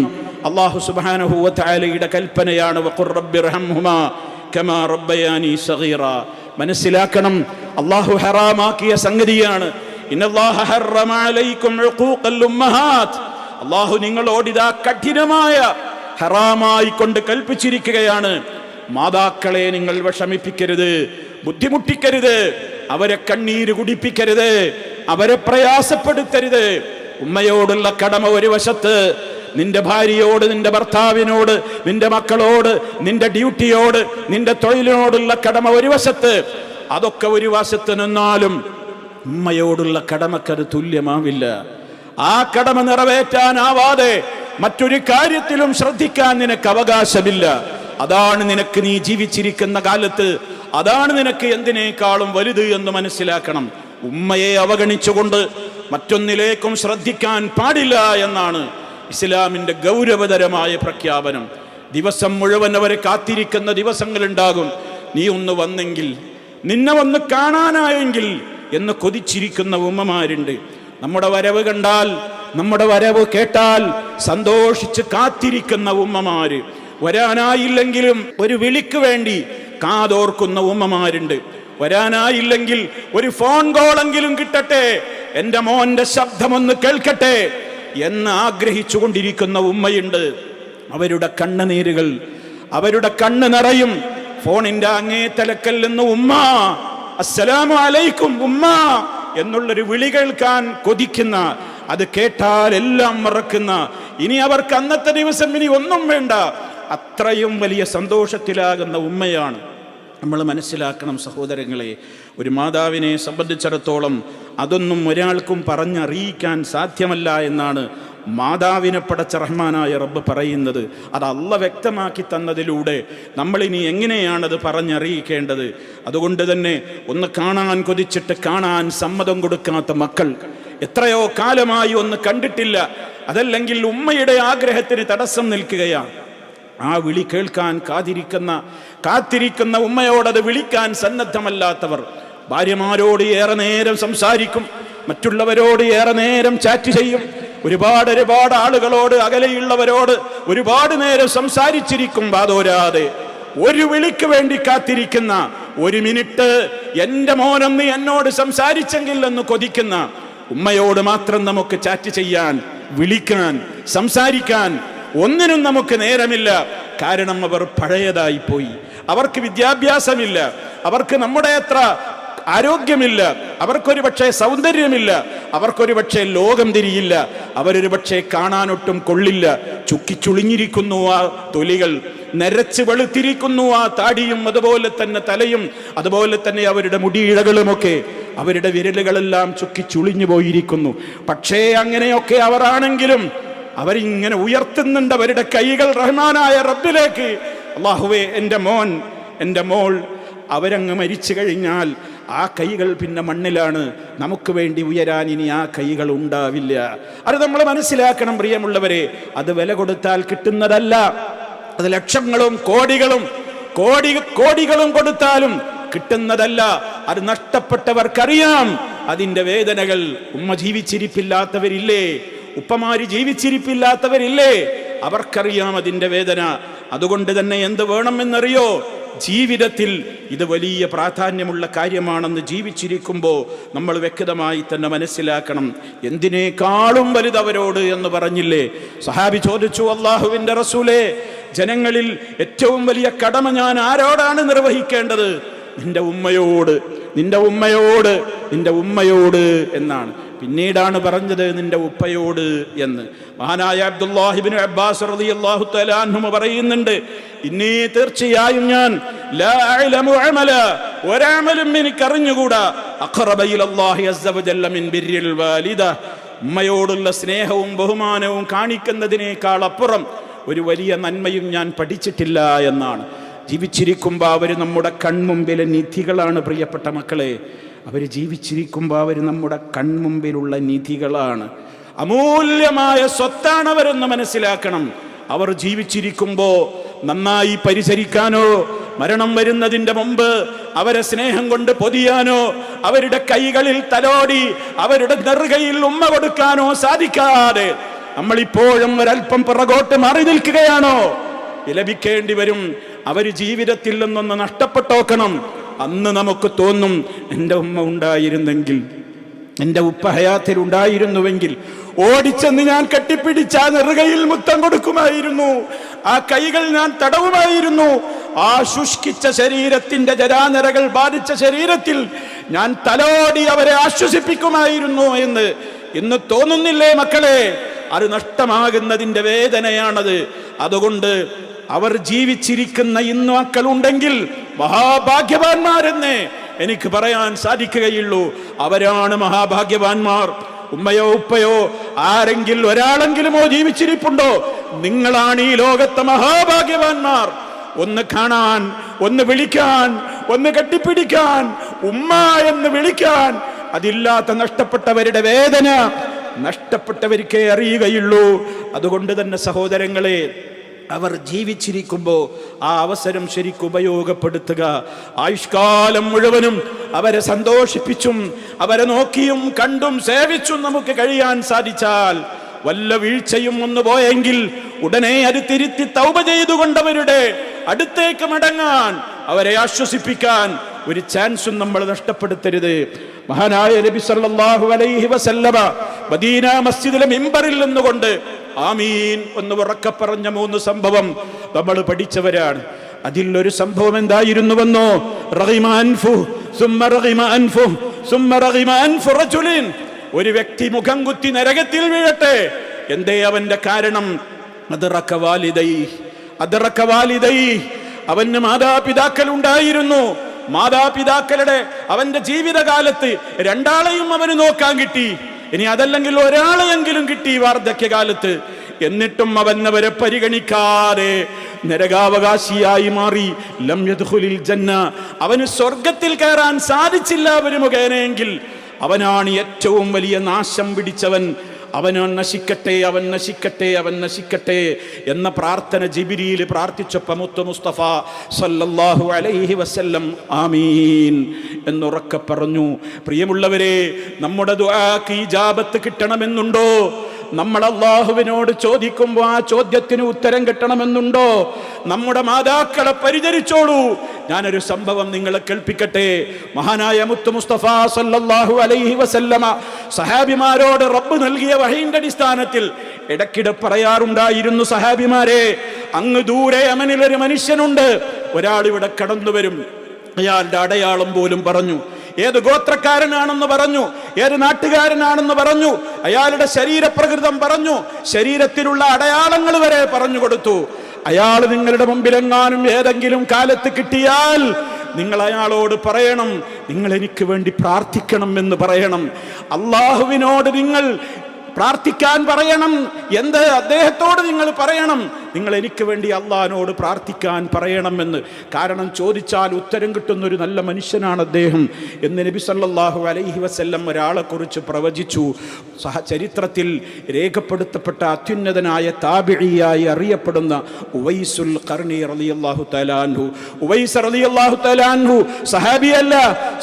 അല്ലാഹു സുബ്ഹാനഹു വ തആലയുടെ കൽപ്പനയാണ് വഖുർ റബ്ബിർഹംഹുമാ കമാ റബ്ബയാനി സഗീറ. മനസ്സിലാക്കണം, അല്ലാഹു ഹറാമാക്കിയ സംഗതിയാണ്. ഇന്നല്ലാഹ ഹറമ അലൈക്കും ഉഖൂഖൽ ഉമ്മഹാത്ത്, അല്ലാഹു നിങ്ങളോട് ഇതാ കഠിനമായ ഹറാമായി കൊണ്ട് കൽപ്പിച്ചിരിക്കുകയാണ്. മാതാക്കളെ നിങ്ങൾ വിഷമിപ്പിക്കരുത്, ബുദ്ധിമുട്ടിക്കരുത്, അവരെ കണ്ണീര് കുടിപ്പിക്കരുത്, അവരെ പ്രയാസപ്പെടുത്തരുത്. ഉമ്മയോടുള്ള കടമ ഒരു വശത്ത്, നിന്റെ ഭാര്യയോട്, നിന്റെ ഭർത്താവിനോട്, നിന്റെ മക്കളോട്, നിന്റെ ഡ്യൂട്ടിയോട്, നിന്റെ തൊഴിലിനോടുള്ള കടമ ഒരു വശത്ത്, അതൊക്കെ ഒരു വശത്ത് നിന്നാലും ഉമ്മയോടുള്ള കടമക്കത് തുല്യമാവില്ല. ആ കടമ നിറവേറ്റാനാവാതെ മറ്റൊരു കാര്യത്തിലും ശ്രദ്ധിക്കാൻ നിനക്ക് അവകാശമില്ല. അതാണ് നിനക്ക് നീ ജീവിച്ചിരിക്കുന്ന കാലത്ത്, അതാണ് നിനക്ക് എന്തിനേക്കാളും വലുത് എന്ന് മനസ്സിലാക്കണം. ഉമ്മയെ അവഗണിച്ചുകൊണ്ട് മറ്റൊന്നിലേക്കും ശ്രദ്ധിക്കാൻ പാടില്ല എന്നാണ് ഇസ്ലാമിന്റെ ഗൗരവതരമായ പ്രഖ്യാപനം. ദിവസം മുഴുവൻ അവരെ കാത്തിരിക്കുന്ന ദിവസങ്ങളുണ്ടാകും. നീ ഒന്ന് വന്നെങ്കിൽ, നിന്നെ ഒന്ന് കാണാനായെങ്കിൽ എന്ന് കൊതിച്ചിരിക്കുന്ന ഉമ്മമാരുണ്ട്. നമ്മുടെ വരവ് കണ്ടാൽ, നമ്മുടെ വരവ് കേട്ടാൽ സന്തോഷിച്ച് കാത്തിരിക്കുന്ന ഉമ്മമാര്, വരാനായില്ലെങ്കിലും ഒരു വിളിക്ക് വേണ്ടി കാതോർക്കുന്ന ഉമ്മമാരുണ്ട്. വരാനായില്ലെങ്കിൽ ഒരു ഫോൺ കോളെങ്കിലും കിട്ടട്ടെ, എൻ്റെ മോന്റെ ശബ്ദമൊന്ന് കേൾക്കട്ടെ എന്ന് ആഗ്രഹിച്ചു കൊണ്ടിരിക്കുന്ന ഉമ്മയുണ്ട്. അവരുടെ കണ്ണുനീരുകൾ, അവരുടെ കണ്ണ് നിറയും. ഫോണിന്റെ അങ്ങേ തലക്കൽ നിന്ന് ഉമ്മ, അസ്സലാമു അലൈക്കും ഉമ്മ എന്നുള്ളൊരു വിളി കേൾക്കാൻ കൊതിക്കുന്ന, അത് കേട്ടാൽ എല്ലാം മറക്കുന്ന, ഇനി അവർക്ക് അന്നത്തെ ദിവസം ഇനി ഒന്നും വേണ്ട, അത്രയും വലിയ സന്തോഷത്തിലാകുന്ന ഉമ്മയാണ്. നമ്മൾ മനസ്സിലാക്കണം സഹോദരങ്ങളെ, ഒരു മാതാവിനെ സംബന്ധിച്ചിടത്തോളം അതൊന്നും ഒരാൾക്കും പറഞ്ഞറിയിക്കാൻ സാധ്യമല്ല എന്നാണ് മാതാവിനെ പടച്ച റഹ്മാനായ റബ്ബ് പറയുന്നത്. അത് അള്ളാഹ് വ്യക്തമാക്കി തന്നതിലൂടെ നമ്മളിനി എങ്ങനെയാണത് പറഞ്ഞറിയിക്കേണ്ടത്? അതുകൊണ്ട് തന്നെ ഒന്ന് കാണാൻ കൊതിച്ചിട്ട് കാണാൻ സമ്മതം കൊടുക്കാത്ത മക്കൾ, എത്രയോ കാലമായി ഒന്ന് കണ്ടിട്ടില്ല, അതല്ലെങ്കിൽ ഉമ്മയുടെ ആഗ്രഹത്തിന് തടസ്സം നിൽക്കുകയാണ്. ആ വിളി കേൾക്കാൻ കാത്തിരിക്കുന്ന ഉമ്മയോടത് വിളിക്കാൻ സന്നദ്ധമല്ലാത്തവർ ഭാര്യമാരോട് ഏറെ നേരം സംസാരിക്കും, മറ്റുള്ളവരോട് ഏറെ നേരം ചാറ്റ് ചെയ്യും, ഒരുപാട് ആളുകളോട്, അകലെയുള്ളവരോട് ഒരുപാട് നേരം സംസാരിച്ചിരിക്കും വാതോരാതെ. ഒരു വിളിക്ക് വേണ്ടി കാത്തിരിക്കുന്ന, ഒരു മിനിറ്റ് എൻ്റെ മോനൊന്ന് എന്നോട് സംസാരിച്ചെങ്കിൽ എന്ന് കൊതിക്കുന്ന ഉമ്മയോട് മാത്രം നമുക്ക് ചാറ്റ് ചെയ്യാൻ, വിളിക്കാൻ, സംസാരിക്കാൻ ഒന്നിനും നമുക്ക് നേരമില്ല. കാരണം അവർ പഴയതായി പോയി, അവർക്ക് വിദ്യാഭ്യാസമില്ല, അവർക്ക് നമ്മുടെ അത്ര ആരോഗ്യമില്ല, അവർക്കൊരു പക്ഷേ സൗന്ദര്യമില്ല, അവർക്കൊരു പക്ഷേ ലോകം തിരിയില്ല, അവരൊരു പക്ഷേ കാണാനൊട്ടും കൊള്ളില്ല. ചുക്കിച്ചുളിഞ്ഞിരിക്കുന്നു ആ തൊലികൾ, നരച്ച് വെളുത്തിരിക്കുന്നു ആ താടിയും, അതുപോലെ തന്നെ തലയും, അതുപോലെ തന്നെ അവരുടെ മുടിയിഴകളുമൊക്കെ, അവരുടെ വിരലുകളെല്ലാം ചുക്കിച്ചുളിഞ്ഞു പോയിരിക്കുന്നു. പക്ഷേ അങ്ങനെയൊക്കെ അവരാണെങ്കിലും അവരിങ്ങനെ ഉയർത്തുന്നുണ്ട് അവരുടെ കൈകൾ റഹ്മാനായ റബ്ബിലേക്ക്. അല്ലാഹുവേ, എൻ്റെ മോൻ, എൻ്റെ മോൾ അവരങ്ങ് മരിച്ചു കഴിഞ്ഞാൽ ആ കൈകൾ പിന്നെ മണ്ണിലാണ്. നമുക്ക് വേണ്ടി ഉയരാൻ ഇനി ആ കൈകൾ ഉണ്ടാവില്ല. അത് നമ്മൾ മനസ്സിലാക്കണം പ്രിയമുള്ളവരെ. അത് വില കൊടുത്താൽ കിട്ടുന്നതല്ല. അത് ലക്ഷങ്ങളും കോടികളും കൊടുത്താലും കിട്ടുന്നതല്ല. അത് നഷ്ടപ്പെട്ടവർക്കറിയാം അതിൻ്റെ വേദനകൾ. ഉമ്മ ജീവിച്ചിരിപ്പില്ലാത്തവരില്ലേ, ഉപ്പമാര് ജീവിച്ചിരിപ്പില്ലാത്തവരില്ലേ, അവർക്കറിയാം അതിൻ്റെ വേദന. അതുകൊണ്ട് തന്നെ എന്ത് വേണമെന്നറിയോ? ജീവിതത്തിൽ ഇത് വലിയ പ്രാധാന്യമുള്ള കാര്യമാണെന്ന് ജീവിച്ചിരിക്കുമ്പോൾ നമ്മൾ വ്യക്തമായി തന്നെ മനസ്സിലാക്കണം. എന്തിനേക്കാളും വലുതവരോട് എന്ന് പറഞ്ഞില്ലേ? സഹാബി ചോദിച്ചു, അല്ലാഹുവിൻ്റെ റസൂലേ, ജനങ്ങളിൽ ഏറ്റവും വലിയ കടമ ഞാൻ ആരോടാണ് നിർവഹിക്കേണ്ടത്? നിന്റെ ഉമ്മയോട് എന്നാണ്. പിന്നീടാണ് പറഞ്ഞത് നിന്റെ ഉപ്പയോട് എന്ന്. മഹാനായ അബ്ദുല്ലാഹി ഇബ്നു അബ്ബാസ് റളിയല്ലാഹു തആല അൻഹു പറയുന്നുണ്ട്, ഇന്നീ തീർച്ചയായും ഞാൻ ലാ അഅലമു അമല, ഒരമലും എനിക്കറിഞ്ഞുകൂടാ, അഖറബ ഇലല്ലാഹി അസ്സ വജല്ല മിൻ ബിർരിൽ വാലിദ, ഉമ്മയോടുള്ള സ്നേഹവും ബഹുമാനവും കാണിക്കുന്നതിനേക്കാൾ അപ്പുറം ഒരു വലിയ നന്മയും ഞാൻ പഠിച്ചിട്ടില്ല എന്നാണ്. ജീവിച്ചിരിക്കുമ്പോൾ അവർ നമ്മുടെ കൺമുമ്പിലെ നിധികളാണ് പ്രിയപ്പെട്ട മക്കളെ. അവർ ജീവിച്ചിരിക്കുമ്പോൾ അവർ നമ്മുടെ കൺമുമ്പിലുള്ള നിധികളാണ്, അമൂല്യമായ സ്വത്താണ് അവരെന്ന് മനസ്സിലാക്കണം. അവർ ജീവിച്ചിരിക്കുമ്പോൾ നന്നായി പരിചരിക്കാനോ, മരണം വരുന്നതിൻ്റെ മുമ്പ് അവരെ സ്നേഹം കൊണ്ട് പൊതിയാനോ, അവരുടെ കൈകളിൽ തലോടി അവരുടെ നെറുകയിൽ ഉമ്മ കൊടുക്കാനോ സാധിക്കാതെ നമ്മളിപ്പോഴും ഒരൽപ്പം പിറകോട്ട് മാറി നിൽക്കുകയാണോ? വിലപിക്കേണ്ടി വരും. അവർ ജീവിതത്തിൽ നിന്നൊന്ന് നഷ്ടപ്പെട്ടോക്കണം. അന്ന് നമുക്ക് തോന്നും, എൻ്റെ ഉമ്മ ഉണ്ടായിരുന്നെങ്കിൽ, എൻ്റെ ഉപ്പ ഹയാത്തിൽ ഉണ്ടായിരുന്നുവെങ്കിൽ ഓടിച്ചെന്ന് ഞാൻ കെട്ടിപ്പിടിച്ച് ആ നെറുകയിൽ മുത്തം കൊടുക്കുമായിരുന്നു, ആ കൈകൾ ഞാൻ തടവുമായിരുന്നു, ആ ശുഷ്കിച്ച ശരീരത്തിൻ്റെ ജരാനരകൾ ബാധിച്ച ശരീരത്തിൽ ഞാൻ തലോടി അവരെ ആശ്വസിപ്പിക്കുമായിരുന്നു എന്ന് ഇന്ന് തോന്നുന്നില്ലേ മക്കളെ? അത് നഷ്ടമാകുന്നതിൻ്റെ വേദനയാണത്. അതുകൊണ്ട് അവർ ജീവിച്ചിരിക്കുന്ന ഇന്ന് മക്കളുണ്ടെങ്കിൽ മഹാഭാഗ്യവാന്മാരെന്നേ എനിക്ക് പറയാൻ സാധിക്കുകയുള്ളൂ. അവരാണ് മഹാഭാഗ്യവാന്മാർ. ഉമ്മയോ ഉപ്പയോ ആരെങ്കിലും ഒരാളെങ്കിലുമോ ജീവിച്ചിരിപ്പുണ്ടോ? നിങ്ങളാണ് ഈ ലോകത്തെ മഹാഭാഗ്യവാന്മാർ. ഒന്ന് കാണാൻ, ഒന്ന് വിളിക്കാൻ, ഒന്ന് കെട്ടിപ്പിടിക്കാൻ, ഉമ്മ എന്ന് വിളിക്കാൻ. അതില്ലാത്ത നഷ്ടപ്പെട്ടവരുടെ വേദന നഷ്ടപ്പെട്ടവർക്കേ അറിയുകയുള്ളൂ. അതുകൊണ്ട് തന്നെ സഹോദരങ്ങളെ, അവർ ജീവിച്ചിരിക്കുമ്പോൾ ആ അവസരം ശരിക്കും ഉപയോഗപ്പെടുത്തുക. ആയുഷ്കാലം മുഴുവനും അവരെ സന്തോഷിപ്പിച്ചും അവരെ നോക്കിയും കണ്ടും സേവിച്ചും നമുക്ക് കഴിയാൻ സാധിച്ചാൽ, വല്ല വീഴ്ചയും ഒന്ന് പോയെങ്കിൽ ഉടനെ അത് തിരുത്തി തൗബ ചെയ്തുകൊണ്ടവരുടെ അടുത്തേക്ക് മടങ്ങാൻ, അവരെ ആശ്വസിപ്പിക്കാൻ ഒരു ചാൻസും നമ്മൾ നഷ്ടപ്പെടുത്തരുത്. മഹാനായ നബി സല്ലല്ലാഹു അലൈഹി വസല്ലമ മദീന മസ്ജിദിലെ മിമ്പറിൽ നിന്നുകൊണ്ട് ആമീൻ എന്ന് ഉറക്കെ പറഞ്ഞ 3 സംഭവം നമ്മൾ പഠിച്ചവരാണ്. അതിലൊരു സംഭവം എന്തായിരുന്നുവെന്നോ? ഒരു വ്യക്തി മുഖം കുത്തി നരകത്തിൽ വീഴട്ടെ. എന്തേ അവന്റെ കാരണം? അവന് മാതാപിതാക്കൾ ഉണ്ടായിരുന്നു. മാതാപിതാക്കളുടെ അവന്റെ ജീവിതകാലത്ത് 2 ആളെയും അവന് നോക്കാൻ കിട്ടി. ഇനി അതല്ലെങ്കിൽ ഒരാളെയെങ്കിലും കിട്ടി വാർദ്ധക്യകാലത്ത്. എന്നിട്ടും അവൻ അവരെ പരിഗണിക്കാതെ നരകാവകാശിയായി മാറി. ലം യദ്ഖുലിൽ ജന്ന, അവന് സ്വർഗത്തിൽ കയറാൻ സാധിച്ചില്ല അവര് മുഖേനയെങ്കിൽ അവനാണ് ഏറ്റവും വലിയ നാശം പിടിച്ചവൻ. അവൻ നശിക്കട്ടെ, അവൻ നശിക്കട്ടെ, അവൻ നശിക്കട്ടെ എന്ന പ്രാർത്ഥന ജിബ്രീൽ പ്രാർത്ഥിച്ചപ്പോൾ മുത്തു മുസ്തഫ സല്ലല്ലാഹു അലൈഹി വസല്ലം ആമീൻ എന്നുറക്കെ പറഞ്ഞു. പ്രിയമുള്ളവരെ, നമ്മുടെ ദുആക്ക് ഇജാബത്ത് കിട്ടണമെന്നുണ്ടോ? നമ്മൾ അല്ലാഹുവിനോട് ചോദിക്കുമ്പോൾ ആ ചോദ്യത്തിന് ഉത്തരം കിട്ടണമെന്നുണ്ടോ? നമ്മുടെ മാതാക്കളെ പരിചരിച്ചോളൂ. ഞാനൊരു സംഭവം നിങ്ങളെ കേൾപ്പിക്കട്ടെ. മഹാനായ മുത്തു മുസ്തഫ സല്ലല്ലാഹു അലൈഹി വസല്ലമ സഹാബിമാരോട് റബ്ബ് നൽകിയ വഹയിന്റെ അടിസ്ഥാനത്തിൽ ഇടയ്ക്കിടെ പറയാറുണ്ടായിരുന്നു, സഹാബിമാരെ, അങ്ങ് ദൂരെ യമനിലൊരു മനുഷ്യനുണ്ട്, ഒരാൾ ഇവിടെ കടന്നു വരും. അയാളുടെ അടയാളം പോലും പറഞ്ഞു, ഏത് ഗോത്രക്കാരനാണെന്ന് പറഞ്ഞു, ഏത് നാട്ടുകാരനാണെന്ന് പറഞ്ഞു, അയാളുടെ ശരീരപ്രകൃതം പറഞ്ഞു, ശരീരത്തിലുള്ള അടയാളങ്ങൾ വരെ പറഞ്ഞു കൊടുത്തു. അയാൾ നിങ്ങളുടെ മുമ്പിലെങ്ങാനും ഏതെങ്കിലും കാലത്ത് കിട്ടിയാൽ നിങ്ങൾ അയാളോട് പറയണം, നിങ്ങൾ എനിക്ക് വേണ്ടി പ്രാർത്ഥിക്കണം എന്ന് പറയണം. അള്ളാഹുവിനോട് നിങ്ങൾ പ്രാർത്ഥിക്കാൻ പറയണം. എന്ത്? അദ്ദേഹത്തോട് നിങ്ങൾ പറയണം, നിങ്ങൾ എനിക്ക് വേണ്ടി അള്ളാഹിനോട് പ്രാർത്ഥിക്കാൻ പറയണമെന്ന്. കാരണം ചോദിച്ചാൽ ഉത്തരം കിട്ടുന്നൊരു നല്ല മനുഷ്യനാണ് അദ്ദേഹം എന്ന് നബി സല്ലല്ലാഹു അലൈഹി വസല്ലം ഒരാളെക്കുറിച്ച് പ്രവചിച്ചു. ചരിത്രത്തിൽ രേഖപ്പെടുത്തപ്പെട്ട അത്യുന്നതനായ താബിഈയായി അറിയപ്പെടുന്ന ഉവൈസുൽ ഖർനി റളിയല്ലാഹു തആല അൻഹു. ഉവൈസ് റളിയല്ലാഹു തആല അൻഹു സഹാബിയല്ല,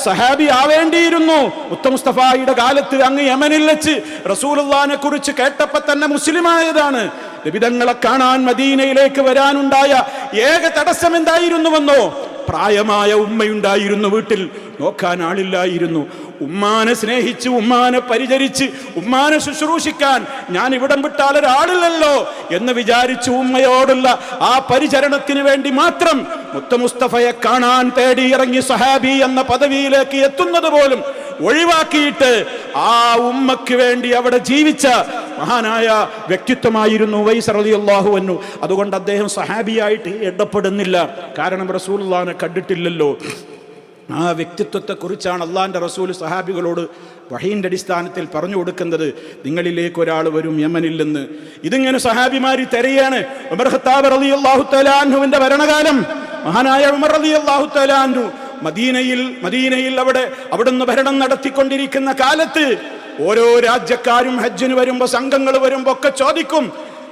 സഹാബി ആവേണ്ടിയിരുന്നു. മുസ്തഫയുടെ കാലത്ത് അങ്ങ് യമനിൽ വെച്ച് റസൂലുള്ളാഹിനെ കുറിച്ച് കേട്ടപ്പോൾ തന്നെ മുസ്ലിമായതാണ്. നബിതങ്ങളെ കാണാൻ മദീനയിലേക്ക് വരാനുണ്ടായ ഏക തടസ്സം എന്തായിരുന്നുവെന്നോ? പ്രായമായ ഉമ്മയുണ്ടായിരുന്നു വീട്ടിൽ, നോക്കാൻ ആളില്ലായിരുന്നു. ഉമ്മാനെ സ്നേഹിച്ച്, ഉമ്മാനെ പരിചരിച്ച്, ഉമ്മാനെ ശുശ്രൂഷിക്കാൻ ഞാൻ ഇവിടം വിട്ടാൽ ഒരാളില്ലല്ലോ എന്ന് വിചാരിച്ചു ഉമ്മയോടുള്ള ആ പരിചരണത്തിന് വേണ്ടി മാത്രം മുത്തു മുസ്തഫയെ കാണാൻ തേടി ഇറങ്ങി സഹാബി എന്ന പദവിയിലേക്ക് എത്തുന്നത് പോലും ഒഴിവാക്കിയിട്ട് ആ ഉമ്മക്ക് വേണ്ടി അവിടെ ജീവിച്ച മഹാനായ വ്യക്തിത്വമായിരുന്നു ഉവൈസ് റളിയല്ലാഹു അൻഹു. അതുകൊണ്ട് അദ്ദേഹം സഹാബിയായിട്ട് എണ്ണപ്പെടുന്നില്ല, കാരണം റസൂലുള്ളാഹിനെ കണ്ടിട്ടില്ലല്ലോ. ആ വ്യക്തിത്വത്തെക്കുറിച്ചാണ് അള്ളാഹിൻ്റെ റസൂൽ സഹാബികളോട് വഹീൻ്റെ അടിസ്ഥാനത്തിൽ പറഞ്ഞു കൊടുക്കുന്നത്. നിങ്ങളിലേക്ക് ഒരാൾ വരും യമനിൽ നിന്ന്. ഇതിങ്ങനെ സഹാബിമാരി തിരയാണ്. ഉമർ ഖത്താബ് റളിയല്ലാഹു തആല അൻഹുവിൻ്റെ ഭരണകാലം, മഹാനായ ഉമർ റളിയല്ലാഹു തആല അൻഹു മദീനയിൽ അവിടുന്ന് ഭരണം നടത്തിക്കൊണ്ടിരിക്കുന്ന കാലത്ത് ഓരോ രാജ്യക്കാരും ഹജ്ജിന് വരുമ്പോൾ, സംഘങ്ങൾ വരുമ്പോൾ ഒക്കെ ചോദിക്കും,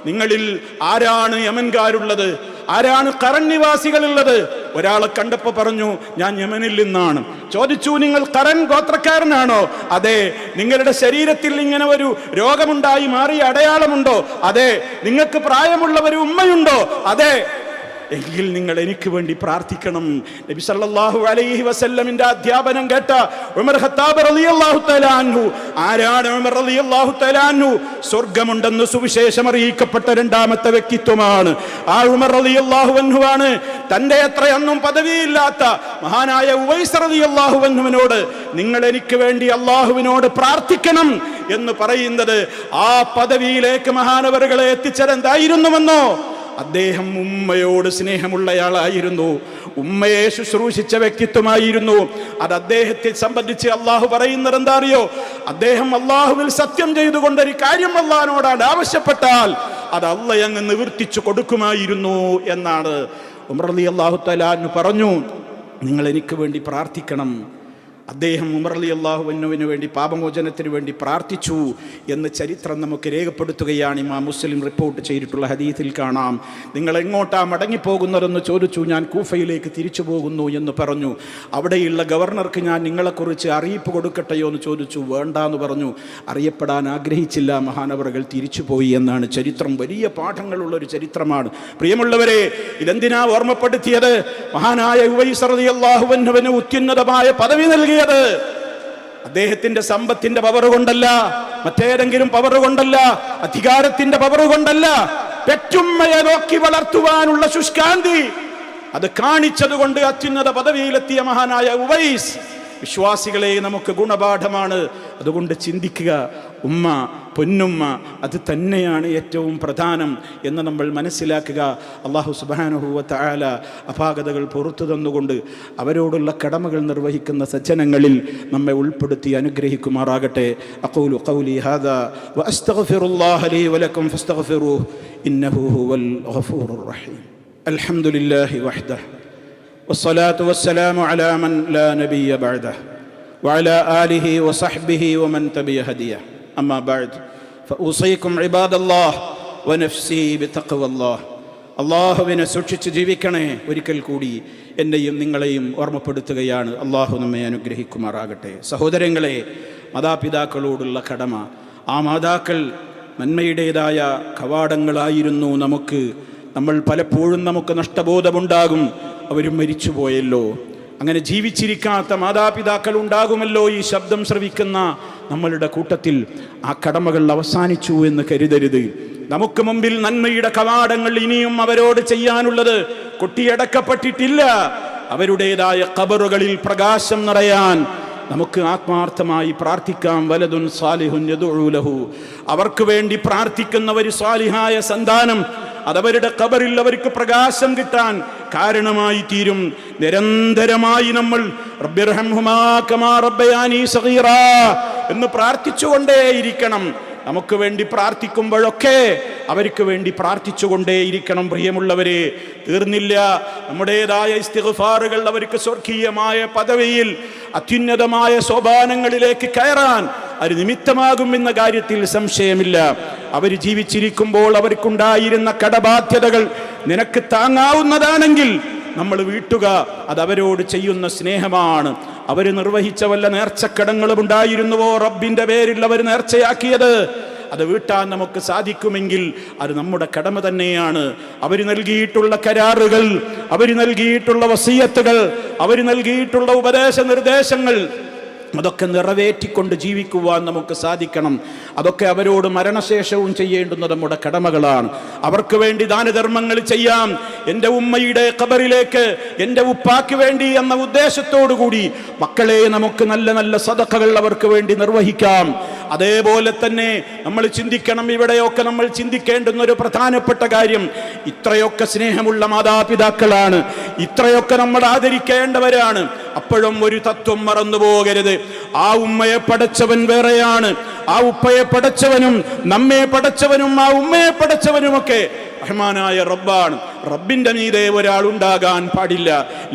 നിങ്ങളിൽ ആരാണ് യമൻകാരുള്ളത്, ആരാണ് ഖറൻ നിവാസികളുള്ളത്? ഒരാളെ കണ്ടപ്പോൾ പറഞ്ഞു, ഞാൻ യമനിൽ നിന്നാണ്. ചോദിച്ചു, നിങ്ങൾ ഖറൻ ഗോത്രക്കാരനാണോ? അതെ. നിങ്ങളുടെ ശരീരത്തിൽ ഇങ്ങനെ ഒരു രോഗമുണ്ടായി മാറിയ അടയാളമുണ്ടോ? അതെ. നിങ്ങൾക്ക് പ്രായമുള്ള ഒരു ഉമ്മയുണ്ടോ? അതെ. എങ്കിൽ നിങ്ങൾ എനിക്ക് വേണ്ടി പ്രാർത്ഥിക്കണം. നബി സല്ലല്ലാഹു അലൈഹി വസല്ലമിന്റെ അധ്യാപനം കേട്ട ഉമർ ഖത്താബ് റളിയല്ലാഹു തആല അൻഹു, ആരാണ് ഉമർ റളിയല്ലാഹു തആല അൻഹു? സ്വർഗ്ഗമുണ്ടെന്ന് സുവിശേഷം അറിയിക്കപ്പെട്ട രണ്ടാമത്തെ വ്യക്തിത്വമാണ്. ആ ഉമർ റളിയല്ലാഹു അൻഹു ആണ് തന്റെ എത്രയൊന്നും പദവിയില്ലാത്ത മഹാനായ ഉവൈസ് റളിയല്ലാഹു അൻഹുവിനോട് നിങ്ങൾ എനിക്ക് വേണ്ടി അള്ളാഹുവിനോട് പ്രാർത്ഥിക്കണം എന്ന് പറയുന്നത്. ആ പദവിയിലേക്ക് മഹാനവറുകളെ എത്തിച്ചതെന്തായിരുന്നുവെന്നോ? അദ്ദേഹം ഉമ്മയോട് സ്നേഹമുള്ളയാളായിരുന്നു, ഉമ്മയെ ശുശ്രൂഷിച്ച വ്യക്തിത്വമായിരുന്നു. അത് അദ്ദേഹത്തെ സംബന്ധിച്ച് അള്ളാഹു പറയുന്നത് എന്താ അറിയോ? അദ്ദേഹം അള്ളാഹുവിൽ സത്യം ചെയ്തുകൊണ്ട് ഒരു കാര്യം അള്ളാഹിനോടാണ് ആവശ്യപ്പെട്ടാൽ അത് അള്ളാഹ് അങ്ങ് നിവർത്തിച്ചു കൊടുക്കുമായിരുന്നു എന്നാണ്. ഉമർ റളിയല്ലാഹു തആല അൻഹു പറഞ്ഞു, നിങ്ങൾ എനിക്ക് വേണ്ടി പ്രാർത്ഥിക്കണം. അദ്ദേഹം ഉമർ റളിയല്ലാഹു അൻഹുവിന് വേണ്ടി പാപമോചനത്തിന് വേണ്ടി പ്രാർത്ഥിച്ചു എന്ന് ചരിത്രം നമുക്ക് രേഖപ്പെടുത്തുകയാണ്. ഇമാം മുസ്ലിം റിപ്പോർട്ട് ചെയ്തിട്ടുള്ള ഹദീസിൽ കാണാം. നിങ്ങൾ എങ്ങോട്ടാ മടങ്ങിപ്പോകുന്നതെന്ന് ചോദിച്ചു. ഞാൻ കൂഫയിലേക്ക് തിരിച്ചു പോകുന്നു എന്ന് പറഞ്ഞു. അവിടെയുള്ള ഗവർണർക്ക് ഞാൻ നിങ്ങളെക്കുറിച്ച് അറിയിപ്പ് കൊടുക്കട്ടെയോ എന്ന് ചോദിച്ചു. വേണ്ടാന്ന് പറഞ്ഞു. അറിയപ്പെടാൻ ആഗ്രഹിച്ചില്ല. മഹാനവറുകൾ തിരിച്ചുപോയി എന്നാണ് ചരിത്രം. വലിയ പാഠങ്ങളുള്ളൊരു ചരിത്രമാണ്. പ്രിയമുള്ളവരെ, ഇതെന്തിനാ ഓർമ്മപ്പെടുത്തിയത്? മഹാനായ ഉവൈസ് റളിയല്ലാഹു അൻഹുവിന് അത്യുന്നതമായ പദവി നൽകിയത് അദ്ദേഹത്തിന്റെ സമ്പത്തിന്റെ പവർ കൊണ്ടല്ല, മറ്റേതെങ്കിലും പവർ കൊണ്ടല്ല, അധികാരത്തിന്റെ പവർ കൊണ്ടല്ല. പെറ്റുമ്മയെ നോക്കി വളർത്തുവാനുള്ള ശുഷ്കാന്തി അത് കാണിച്ചതുകൊണ്ട് അത്യുന്നത പദവിയിലെത്തിയ മഹാനായ ഉവൈസ് വിശ്വാസികളെ നമുക്ക് ഗുണപാഠമാണ്. അതുകൊണ്ട് ചിന്തിക്കുക, ഉമ്മ, പൊന്നുമ്മ അത് തന്നെയാണ് ഏറ്റവും പ്രധാനം എന്ന് നമ്മൾ മനസ്സിലാക്കുക. അല്ലാഹു സുബ്ഹാനഹു വ തആല അപാകതകൾ പുറത്തു തന്നുകൊണ്ട് അവരോടുള്ള കടമകൾ നിർവഹിക്കുന്ന സജ്ജനങ്ങളിൽ നമ്മെ ഉൾപ്പെടുത്തി അനുഗ്രഹിക്കുമാറാകട്ടെ. അഖൂലു ഖൗലി ഹാദാ വ അസ്തഗ്ഫിറുല്ലാഹ ലീ വ ലക്കും ഫസ്തഗ്ഫിറൂഹു ഇന്നഹു ഹുവൽ ഗഫൂറുർ റഹീം. അൽഹംദുലില്ലാഹി വഹ്ദഹു والصلاة والسلام على من لا نبي بعده وعلى آله وصحبه ومن تبع هديه أما بعد ഫഊസീകും ഇബാദല്ലാഹ് വനഫ്സി ബിതഖ്വല്ലാഹ്. അള്ളാഹുവിനെ സൂക്ഷിച്ച് ജീവിക്കണേ. ഒരിക്കൽ കൂടി എന്നെയും നിങ്ങളെയും ഓർമ്മപ്പെടുത്തുകയാണ്. അള്ളാഹു നമ്മെ അനുഗ്രഹിക്കുമാറാകട്ടെ. സഹോദരങ്ങളെ, മാതാപിതാക്കളോടുള്ള കടമ, ആ മാതാക്കൾ നന്മയുടേതായ കവാടങ്ങളായിരുന്നു നമുക്ക്. നമ്മൾ പലപ്പോഴും നമുക്ക് നഷ്ടബോധമുണ്ടാകും, അവരും മരിച്ചുപോയല്ലോ. അങ്ങനെ ജീവിച്ചിരിക്കാത്ത മാതാപിതാക്കൾ ഉണ്ടാകുമല്ലോ ഈ ശബ്ദം ശ്രവിക്കുന്ന നമ്മളുടെ കൂട്ടത്തിൽ. ആ കടമകൾ അവസാനിച്ചു എന്ന് കരുതരുത്. നമുക്ക് മുമ്പിൽ നന്മയുടെ കവാടങ്ങൾ ഇനിയും അവരോട് ചെയ്യാനുള്ളത് കൊട്ടിയടക്കപ്പെട്ടിട്ടില്ല. അവരുടേതായ ഖബറുകളിൽ പ്രകാശം നിറയാൻ നമുക്ക് ആത്മാർത്ഥമായി പ്രാർത്ഥിക്കാം. വലദുൻ സാലിഹുൻ യദ്ഉ ലഹു. അവർക്ക് വേണ്ടി പ്രാർത്ഥിക്കുന്ന ഒരു സാലിഹായ സന്താനം അതവരുടെ ഖബറിൽ അവർക്ക് പ്രകാശം കിട്ടാൻ കാരണമായി തീരും. നിരന്തരമായി നമ്മൾ റബ്ബിർഹംഹുമാ കമാ റബ്ബയാനി സഗീറാ എന്ന് പ്രാർത്ഥിച്ചുകൊണ്ടേയിരിക്കണം. നമുക്ക് വേണ്ടി പ്രാർത്ഥിക്കുമ്പോഴൊക്കെ അവർക്ക് വേണ്ടി പ്രാർത്ഥിച്ചുകൊണ്ടേയിരിക്കണം. പ്രിയമുള്ളവരെ, തീർന്നില്ല. നമ്മുടേതായ ഇസ്തിഗ്ഫാറുകൾ അവർക്ക് സ്വർഗീയമായ പദവിയിൽ അത്യുന്നതമായ സോപാനങ്ങളിലേക്ക് കയറാൻ അത് നിമിത്തമാകുമെന്ന കാര്യത്തിൽ സംശയമില്ല. അവർ ജീവിച്ചിരിക്കുമ്പോൾ അവർക്കുണ്ടായിരുന്ന കടബാധ്യതകൾ നിനക്ക് താങ്ങാവുന്നതാണെങ്കിൽ നമ്മൾ വീട്ടുക. അത് അവരോട് ചെയ്യുന്ന സ്നേഹമാണ്. അവർ നിർവഹിച്ച വല്ല നേർച്ചക്കടങ്ങളും ഉണ്ടായിരുന്നുവോ റബ്ബിന്റെ പേരിൽ അവർ നേർച്ചയാക്കിയത്, അത് വീട്ടാൻ നമുക്ക് സാധിക്കുമെങ്കിൽ അത് നമ്മുടെ കടമ തന്നെയാണ്. അവർ നൽകിയിട്ടുള്ള കരാറുകൾ, അവർ നൽകിയിട്ടുള്ള വസിയത്തുകൾ, അവർ നൽകിയിട്ടുള്ള ഉപദേശ നിർദ്ദേശങ്ങൾ, അതൊക്കെ നിറവേറ്റിക്കൊണ്ട് ജീവിക്കുവാൻ നമുക്ക് സാധിക്കണം. അതൊക്കെ അവരോട് മരണശേഷവും ചെയ്യേണ്ടുന്നത് നമ്മുടെ കടമകളാണ്. അവർക്ക് വേണ്ടി ദാനധർമ്മങ്ങൾ ചെയ്യാം. എൻ്റെ ഉമ്മയുടെ ഖബറിലേക്ക് എൻ്റെ ഉപ്പാക്ക് വേണ്ടി എന്ന ഉദ്ദേശത്തോടു കൂടി മക്കളെ നമുക്ക് നല്ല നല്ല സദഖകൾ അവർക്ക് വേണ്ടി നിർവഹിക്കാം. അതേപോലെ തന്നെ നമ്മൾ ചിന്തിക്കണം, ഇവിടെയൊക്കെ നമ്മൾ ചിന്തിക്കേണ്ടുന്ന ഒരു പ്രധാനപ്പെട്ട കാര്യം, ഇത്രയൊക്കെ സ്നേഹമുള്ള മാതാപിതാക്കളാണ്, ഇത്രയൊക്കെ നമ്മൾ ആദരിക്കേണ്ടവരാണ്. അപ്പോഴും ഒരു തത്വം മറന്നു പോകരുത്. ആ ഉമ്മയെ പടച്ചവൻ വേറെയാണ്. ആ ഉപ്പയെ പടച്ചവനും നമ്മെ പടച്ചവനും ആ ഉമ്മയെ പടച്ചവനുമൊക്കെ റഹ്മാനായ റബ്ബാണ്. റബ്ബിന്റെ മീതെ ഒരാൾ ഉണ്ടാകാൻ പാടില്ല.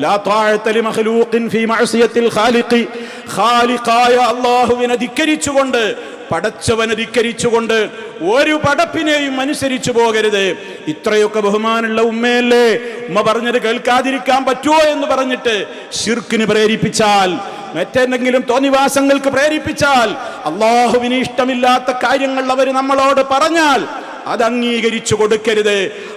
ലാ തഅത ലി മഖ്ലൂഖിൻ ഫീ മഅസിയത്തിൽ ഖാലിഖി. ഖാലിഖായ അല്ലാഹുവിനെ ധിക്കരിച്ചുകൊണ്ട്, പടച്ചവനെ ധിക്കരിച്ചുകൊണ്ട് ഒരു പടപ്പിനെയും അനുസരിച്ചു പോകരുത്. ഇത്രയൊക്കെ ബഹുമാനുള്ള ഉമ്മയല്ലേ, ഉമ്മ പറഞ്ഞത് കേൾക്കാതിരിക്കാൻ പറ്റുമോ എന്ന് പറഞ്ഞിട്ട് ശിർക്കിന് പ്രേരിപ്പിച്ചാൽ, മറ്റെന്തെങ്കിലും തോന്നിവാസങ്ങൾക്ക് പ്രേരിപ്പിച്ചാൽ, അള്ളാഹുവിന് ഇഷ്ടമില്ലാത്ത കാര്യങ്ങൾ അവർ നമ്മളോട് പറഞ്ഞാൽ അത് അംഗീകരിച്ചു കൊടുക്കരുത്.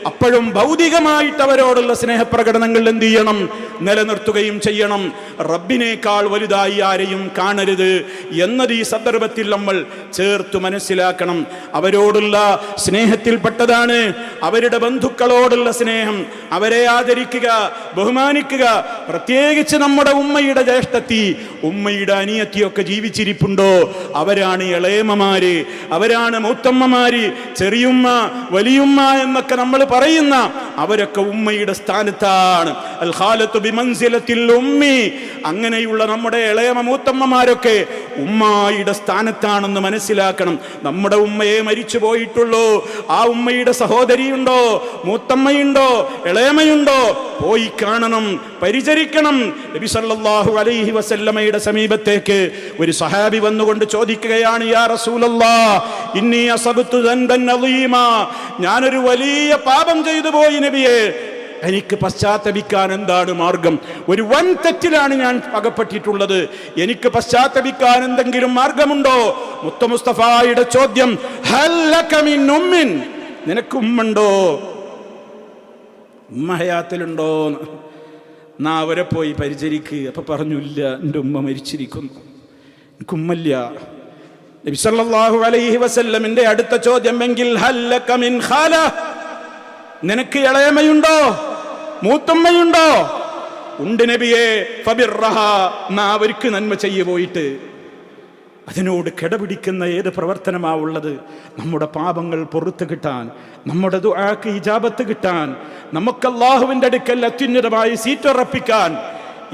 അപ്പോഴും ഭൗതികമായിട്ട് അവരോടുള്ള സ്നേഹപ്രകടനങ്ങൾ എന്ത് ചെയ്യണം? നിലനിർത്തുകയും ചെയ്യണം. റബ്ബിനേക്കാൾ വലുതായി ആരെയും കാണരുത് എന്നത് ഈ സന്ദർഭത്തിൽ നമ്മൾ ചേർത്ത് മനസ്സിലാക്കണം. അവരോടുള്ള സ്നേഹത്തിൽപ്പെട്ടതാണ് അവരുടെ ബന്ധുക്കളോടുള്ള സ്നേഹം. അവരെ ആദരിക്കുക, ബഹുമാനിക്കുക. പ്രത്യേകിച്ച് നമ്മുടെ ഉമ്മയുടെ ജ്യേഷ്ഠത്തി, ഉമ്മയുടെ അനിയത്തിയൊക്കെ ജീവിച്ചിരിപ്പുണ്ടോ? അവരാണ് ഇളയമ്മമാര്, അവരാണ് മൂത്തമ്മമാര്, ചെറിയുമ്മ, വലിയുമ്മ എന്നൊക്കെ നമ്മൾ പറയുന്ന അവരൊക്കെ ഉമ്മയുടെ സ്ഥാനത്താണ്. അൽ ഖാലത്തു ബിമൻസിലത്തിൽ ഉമ്മി. അങ്ങനെയുള്ള നമ്മുടെ ഇളയമ മൂത്തമ്മമാരൊക്കെ ഉമ്മയുടെ സ്ഥാനത്താണെന്ന് മനസ്സിലാക്കണം. നമ്മുടെ ഉമ്മയെ മരിച്ചു പോയിട്ടുള്ളൂ, ആ ഉമ്മയുടെ സഹോദരിയുണ്ടോ, മൂത്തമ്മയുണ്ടോ, ഇളയമയുണ്ടോ? പോയി കാണണം, പരിചരിക്കണം. നബി സല്ലല്ലാഹു അലൈഹി വസല്ലമയുടെ സമീപത്തേക്ക് ഒരു സഹാബി വന്നുകൊണ്ട് ചോദിക്കുകയാണ്, യാ റസൂലല്ലാഹ്, ഇന്നി അസബ്തു ദൻബൻ അളീമാ. ഞാനൊരു വലിയ പാപം ചെയ്തു പോയി നബിയേ, എനിക്ക് പശ്ചാത്തപിക്കാൻ എന്താണ് മാർഗം? ഒരു വൻ തെറ്റിലാണ് ഞാൻ അകപ്പെട്ടിട്ടുള്ളത്, എനിക്ക് പശ്ചാത്തപിക്കാൻ എന്തെങ്കിലും മാർഗമുണ്ടോ? മുത്ത മുസ്തഫായുടെ ചോദ്യം, ഹൽ ലക മിൻ ഉമ്മിൻ, നിനക്ക് ഉമ്മണ്ടോ? ഉമ്മ ഹയാത്തിലുണ്ടോ? എന്നാ അവരെ പോയി പരിചരിക്കുക. അപ്പൊ പറഞ്ഞു, ഇല്ല, എൻ്റെ ഉമ്മ മരിച്ചിരിക്കുന്നു, എനിക്ക് ഉമ്മല്ല. നബി സല്ലല്ലാഹു അലൈഹി വസല്ലമിന്റെ അടുത്ത ചോദ്യം, എങ്കിൽ ഹൽ ലക മിൻ ഖാല, നിനക്ക് ഇളയമയുണ്ടോ, മൂത്തമ്മയുണ്ടോ? ഉണ്ട് നബിയെ. ഫബിർറഹ, എന്നാ അവർക്ക് നന്മ ചെയ്യ പോയിട്ട്. അതിനോട് കിടപിടിക്കുന്ന ഏത് പ്രവർത്തനമാ ഉള്ളത്? നമ്മുടെ പാപങ്ങൾ പുറത്തു കിട്ടാൻ, നമ്മുടെ ദുആക്ക് ഇജാബത്ത് കിട്ടാൻ, നമുക്ക് അല്ലാഹുവിന്റെ അടുക്കൽ അത്യുന്നതമായി സീറ്റുറപ്പിക്കാൻ,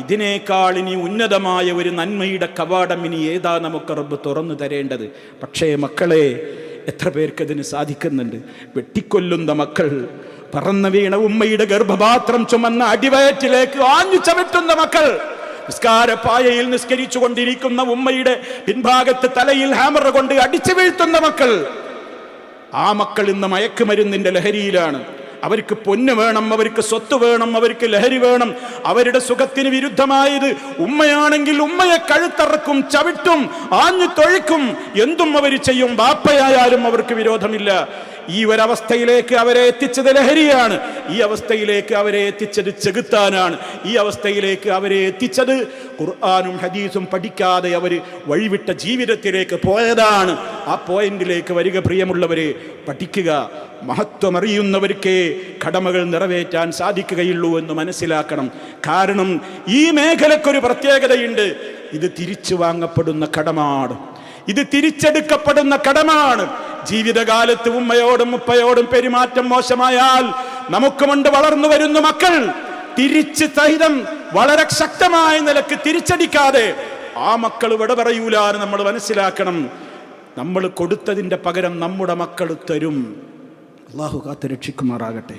ഇതിനേക്കാൾ ഇനി ഉന്നതമായ ഒരു നന്മയുടെ കവാടം ഇനി ഏതാ നമുക്ക് റബ്ബ് തുറന്നു തരേണ്ടത്? പക്ഷേ മക്കളെ, എത്ര പേർക്കതിന് സാധിക്കുന്നുണ്ട്? വെട്ടിക്കൊല്ലുന്ന മക്കൾ, പറന്നു വീണ ഉമ്മയുടെ ഗർഭപാത്രം ചുമന്ന അടിവയറ്റിലേക്ക് ആഞ്ഞു ചവിട്ടുന്ന മക്കൾ, നിസ്കാരപ്പായയിൽ നിസ്കരിച്ചു കൊണ്ടിരിക്കുന്ന ഉമ്മയുടെ പിൻഭാഗത്ത് തലയിൽ ഹാമർ കൊണ്ട് അടിച്ചു വീഴ്ത്തുന്ന മക്കൾ, ആ മക്കൾ ഇന്ന് മയക്കുമരുന്നിന്റെ ലഹരിയിലാണ്. അവർക്ക് പൊന്ന് വേണം, അവർക്ക് സ്വത്ത് വേണം, അവർക്ക് ലഹരി വേണം. അവരുടെ സുഖത്തിന് വിരുദ്ധമായത് ഉമ്മയാണെങ്കിൽ ഉമ്മയെ കഴുത്തറക്കും, ചവിട്ടും, ആഞ്ഞു തൊഴിക്കും, എന്തും അവർ ചെയ്യും. ബാപ്പയായാലും അവർക്ക് വിരോധമില്ല. ഈ ഒരവസ്ഥയിലേക്ക് അവരെ എത്തിച്ചത് ലഹരിയാണ്. ഈ അവസ്ഥയിലേക്ക് അവരെ എത്തിച്ചത് ചെകുത്താനാണ്. ഈ അവസ്ഥയിലേക്ക് അവരെ എത്തിച്ചത് ഖുർആനും ഹദീസും പഠിക്കാതെ അവർ വഴിവിട്ട ജീവിതത്തിലേക്ക് പോയതാണ്. ആ പോയിന്റിലേക്ക് വരിക പ്രിയമുള്ളവരെ. പഠിക്കുക. മഹത്വമറിയുന്നവർക്കേ കടമകൾ നിറവേറ്റാൻ സാധിക്കുകയുള്ളൂ എന്ന് മനസ്സിലാക്കണം. കാരണം ഈ മേഖലക്കൊരു പ്രത്യേകതയുണ്ട്. ഇത് തിരിച്ചു വാങ്ങപ്പെടുന്ന കടമാണ്. ഇത് തിരിച്ചെടുക്കപ്പെടുന്ന കടമാണ്. ജീവിതകാലത്ത് ഉമ്മയോടും ഉപ്പയോടും പെരുമാറ്റം മോശമായാൽ നമുക്കുമുണ്ട് വളർന്നു വരുന്ന മക്കൾ. തിരിച്ച് സഹിതം വളരെ ശക്തമായ നിലക്ക് തിരിച്ചടിക്കാതെ ആ മക്കൾ വിട പറയൂലാന്ന് നമ്മൾ മനസ്സിലാക്കണം. നമ്മൾ കൊടുത്തതിൻ്റെ പകരം നമ്മുടെ മക്കൾ തരും. അള്ളാഹു കാത്ത് രക്ഷിക്കുമാറാകട്ടെ.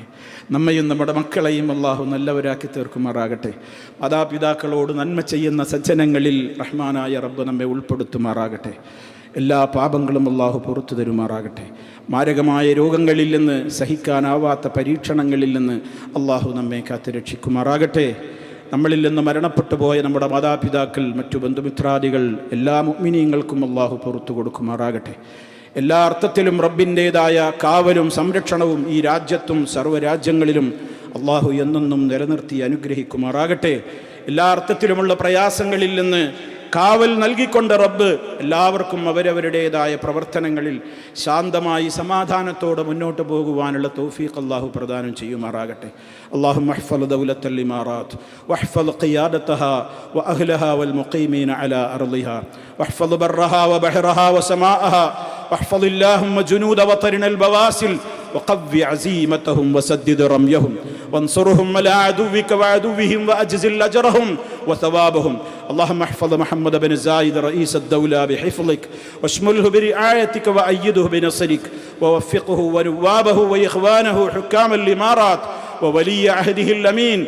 നമ്മയും നമ്മുടെ മക്കളെയും അള്ളാഹു നല്ലവരാക്കി തീർക്കുമാറാകട്ടെ. മാതാപിതാക്കളോട് നന്മ ചെയ്യുന്ന സജ്ജനങ്ങളിൽ റഹ്മാനായ റബ്ബ് നമ്മെ ഉൾപ്പെടുത്തുമാറാകട്ടെ. എല്ലാ പാപങ്ങളും അള്ളാഹു പുറത്തു തരുമാറാകട്ടെ. മാരകമായ രോഗങ്ങളിൽ നിന്ന്, സഹിക്കാനാവാത്ത പരീക്ഷണങ്ങളിൽ നിന്ന് അള്ളാഹു നമ്മെ കാത്ത് രക്ഷിക്കുമാറാകട്ടെ. നമ്മളിൽ നിന്ന് മരണപ്പെട്ടു പോയ നമ്മുടെ മാതാപിതാക്കൾ, മറ്റു ബന്ധുമിത്രാദികൾ, എല്ലാ മുഅ്മിനീങ്ങൾക്കും അള്ളാഹു പുറത്തു കൊടുക്കുമാറാകട്ടെ. എല്ലാ അർത്ഥത്തിലും റബ്ബിൻ്റേതായ കാവലും സംരക്ഷണവും ഈ രാജ്യത്തും സർവ്വരാജ്യങ്ങളിലും അള്ളാഹു എന്നെന്നും നിലനിർത്തി അനുഗ്രഹിക്കുമാറാകട്ടെ. എല്ലാ അർത്ഥത്തിലുമുള്ള പ്രയാസങ്ങളിൽ നിന്ന് കാവൽ നൽകിക്കൊണ്ട് റബ്ബ് എല്ലാവർക്കും അവരവരുടേതായ പ്രവർത്തനങ്ങളിൽ ശാന്തമായി സമാധാനത്തോടെ മുന്നോട്ട് പോകുവാനുള്ള തൗഫീഖ് അല്ലാഹു പ്രദാനം ചെയ്യുമാറാകട്ടെ. അല്ലാഹുമ്മ ഇഹ്ഫദ് ദൗലത്തൽ ഇമാറാത്ത് വഹ്ഫദ് ഖിയാദതഹാ വഅഹ്ലഹാ വൽ മുഖീമീന അലാ അർളിഹാ വഹ്ഫദ് ബർറഹാ വബഹ്റഹാ വസമാഅഹാ വഹ്ഫദ് അല്ലാഹുമ്മ ജുനൂദ വതരിന അൽ ബവാസിൽ وقوي عزيمتهم وسدد رميهم وانصرهم على عدوك وعدوهم وأجزل أجرهم وثوابهم. اللهم احفظ محمد بن زايد رئيس الدولة بحفظك واشمله برعايتك وأيده بنصرك ووفقه ونوابه وإخوانه حكام الإمارات وولي عهده الأمين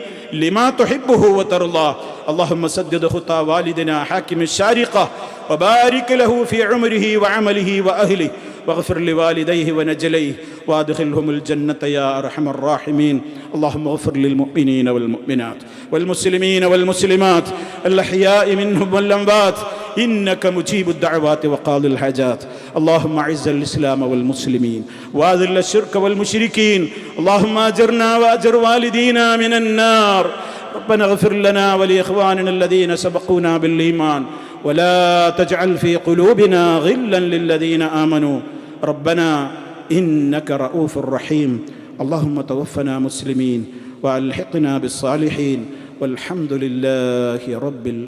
لما تحبه وترضاه. اللهم سدد خطى والدنا حاكم الشارقة وبارك له في عمره وعمله وأهله واغفر لوالديه ونجليه وادخلهم الجنة يا أرحم الراحمين. اللهم اغفر للمؤمنين والمؤمنات والمسلمين والمسلمات الأحياء منهم والأموات إنك مجيب الدعوات وقاضي الحاجات. اللهم أعز الإسلام والمسلمين وأذل الشرك والمشركين. اللهم أجرنا وأجر والدينا من النار. ربنا اغفر لنا ولإخواننا الذين سبقونا بالإيمان ولا تجعل في قلوبنا غلا للذين آمنوا ربنا إنك رؤوف رحيم. اللهم توفنا مسلمين وألحقنا بالصالحين والحمد لله رب العالمين.